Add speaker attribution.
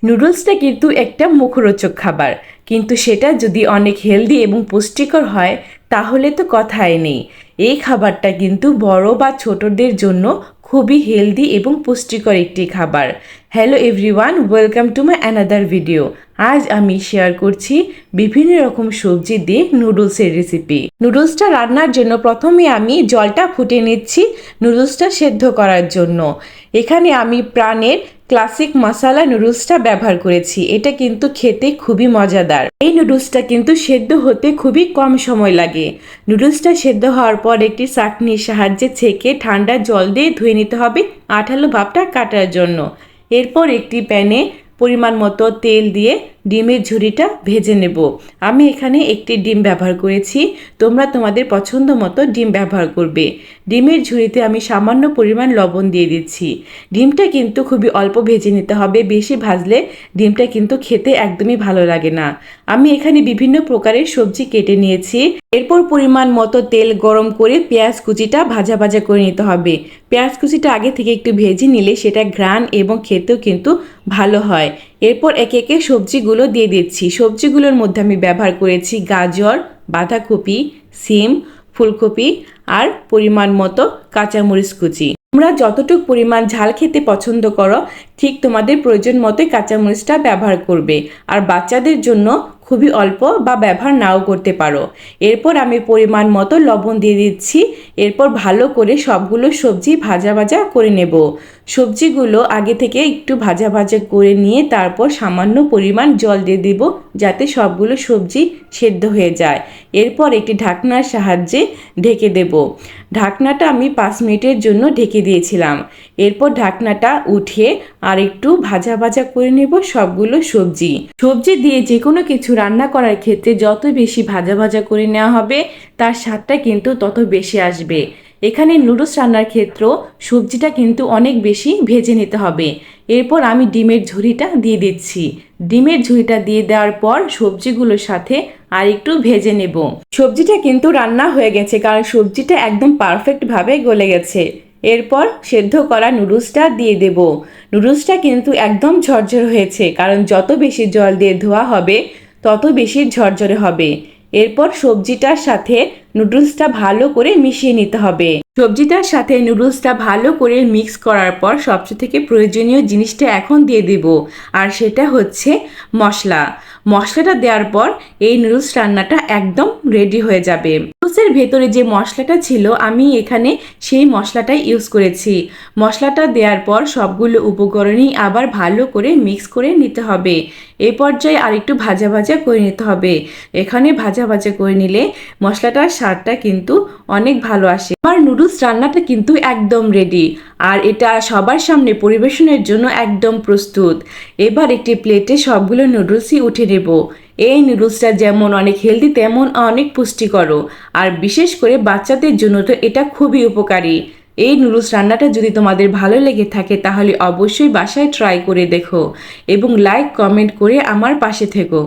Speaker 1: নুডলসটা কিন্তু একটা মুখরোচক খাবার, কিন্তু সেটা যদি অনেক হেলদি এবং পুষ্টিকর হয় তাহলে তো কথাই নেই। এই খাবারটা কিন্তু বড় বা ছোটদের জন্য খুবই হেলদি এবং পুষ্টিকর একটি খাবার। Hello everyone, welcome to my another video. আজ আমি শেয়ার করছি বিভিন্ন রকম সবজি দিয়ে নুডলসের রেসিপি। নুডলসটা রান্নার জন্য প্রথমে আমি জলটা ফুটিয়ে নিচ্ছি নুডলসটা সেদ্ধ করার জন্য। এখানে আমি প্রাণের ক্লাসিক মশলা নুডলসটা ব্যবহার করেছি। এটা কিন্তু খেতে খুবই মজাদার। এই নুডলসটা কিন্তু সেদ্ধ হতে খুবই কম সময় লাগে। নুডলসটা সেদ্ধ হওয়ার পর একটি চাকনির সাহায্যে ছেঁকে ঠান্ডা জল দিয়ে ধুয়ে নিতে হবে আঠালো ভাবটা কাটার জন্য। এরপর একটি প্যানে পরিমাণ মতো তেল দিয়ে ডিমের ঝুড়িটা ভেজে নেব। আমি এখানে একটি ডিম ব্যবহার করেছি, তোমরা তোমাদের পছন্দ মতো ডিম ব্যবহার করবে। ডিমের ঝুড়িতে আমি সামান্য পরিমাণ লবণ দিয়ে দিচ্ছি। ডিমটা কিন্তু খুবই অল্প ভেজে নিতে হবে, বেশি ভাজলে ডিমটা কিন্তু খেতে একদমই ভালো লাগে না। আমি এখানে বিভিন্ন প্রকারের সবজি কেটে নিয়েছি। এরপর পরিমাণ মতো তেল গরম করে পেঁয়াজ কুচিটা ভাজা ভাজা করে নিতে হবে। পেঁয়াজ কুচিটা আগে থেকে একটু ভেজে নিলে সেটা ঘ্রাণ এবং খেতেও কিন্তু ভালো হয়। এরপর একে একে সবজিগুলো দিয়ে দিচ্ছি। সবজিগুলোর মধ্যে আমি ব্যবহার করেছি গাজর, বাঁধাকপি, সিম, ফুলকপি আর পরিমাণ মতো কাঁচামরিচ কুচি। তোমরা যতটুকু পরিমাণ ঝাল খেতে পছন্দ করো ঠিক তোমাদের প্রয়োজন মতোই কাঁচামরিচটা ব্যবহার করবে। আর বাচ্চাদের জন্য খুবই অল্প বা ব্যবহার নাও করতে পারো। এরপর আমি পরিমাণ মতো লবণ দিয়ে দিচ্ছি। এরপর ভালো করে সবগুলো সবজি ভাজা ভাজা করে নেব। সবজিগুলো আগে থেকে একটু ভাজা ভাজা করে নিয়ে তারপর সামান্য পরিমাণ জল দিয়ে দেব যাতে সবগুলো সবজি সেদ্ধ হয়ে যায়। এরপর একটি ঢাকনার সাহায্যে ঢেকে দেব। ঢাকনাটা আমি 5 মিনিটের জন্য ঢেকে দিয়েছিলাম। এরপর ঢাকনাটা উঠিয়ে আর একটু ভাজা ভাজা করে নেব সবগুলো সবজি। সবজি দিয়ে যে কোনো কিছু রান্না করার ক্ষেত্রে যত বেশি ভাজা ভাজা করে নেওয়া হবে তার স্বাদটা কিন্তু তত বেশি আসবে। এখানে নুডলস রান্নার ক্ষেত্রেও সবজিটা কিন্তু অনেক বেশি ভেজে নিতে হবে। এরপর আমি ডিমের ঝুড়িটা দিয়ে দিচ্ছি। ডিমের ঝুড়িটা দিয়ে দেওয়ার পর সবজিগুলোর সাথে আর একটু ভেজে নেব। সবজিটা কিন্তু রান্না হয়ে গেছে, কারণ সবজিটা একদম পারফেক্টভাবে গলে গেছে। এরপর সেদ্ধ করা নুডলসটা দিয়ে দেব। নুডলসটা কিন্তু একদম ঝরঝরে হয়েছে, কারণ যত বেশি জল দিয়ে ধোয়া হবে তত বেশি ঝরঝরে হবে। এরপর সবজিটার সাথে নুডলসটা ভালো করে মিশিয়ে নিতে হবে। সবজিটার সাথে নুডলসটা ভালো করে মিক্স করার পর সবচেয়ে থেকে প্রয়োজনীয় জিনিসটা এখন দিয়ে দেব, আর সেটা হচ্ছে মশলা। মশলাটা দেওয়ার পর এই নুডলস রান্নাটা একদম রেডি হয়ে যাবে। নুডলসের ভেতরে যে মশলাটা ছিল আমি এখানে সেই মশলাটাই ইউজ করেছি। মশলাটা দেওয়ার পর সবগুলো উপকরণই আবার ভালো করে মিক্স করে নিতে হবে। এই পর্যায়ে আরেকটু ভাজা ভাজা করে নিতে হবে। এখানে ভাজা ভাজা করে নিলে মশলাটার স্বাদটা কিন্তু অনেক ভালো আসে। আমার নুডলস রান্নাটা কিন্তু একদম রেডি, আর এটা সবার সামনে পরিবেশনের জন্য একদম প্রস্তুত। এবার একটি প্লেটে সবগুলো নুডলসই উঠে নেব। এই নুডলসটা যেমন অনেক হেলদি তেমন অনেক পুষ্টিকরও, আর বিশেষ করে বাচ্চাদের জন্য তো এটা খুবই উপকারী। এই নুডলস রান্নাটা যদি তোমাদের ভালো লেগে থাকে তাহলে অবশ্যই বাসায় ট্রাই করে দেখো এবং লাইক কমেন্ট করে আমার পাশে থেকো।